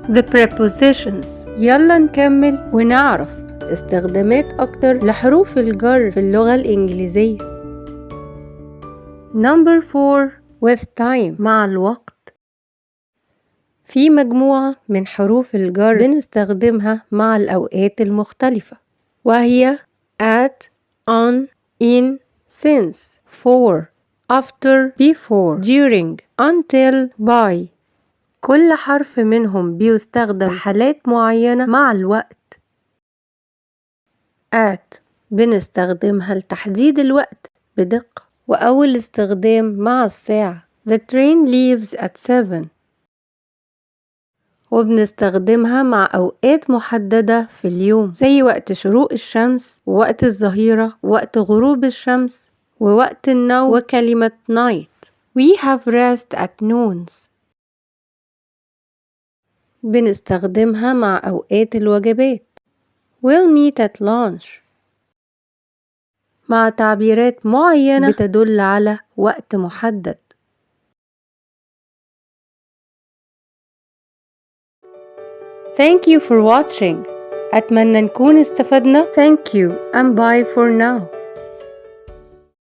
The prepositions. يلا نكمل ونعرف استخدامات أكتر لحروف الجر في اللغة الإنجليزية. Number 4 with time مع الوقت. في مجموعة من حروف الجر بنستخدمها مع الأوقات المختلفة، وهي at, on, in, since, for, after, before, during, until, by. كل حرف منهم بيستخدم في حالات معينة مع الوقت. at بنستخدمها لتحديد الوقت بدقة، وأول استخدام مع الساعة The train leaves at 7. وبنستخدمها مع أوقات محددة في اليوم زي وقت شروق الشمس ووقت الظهيرة ووقت غروب الشمس ووقت النوم وكلمة night. We have rest at noons. بنستخدمها مع أوقات الوجبات We'll meet at lunch مع تعبيرات معينة بتدل على وقت محدد. Thank you for watching. أتمنى نكون استفدنا. Thank you and bye for now.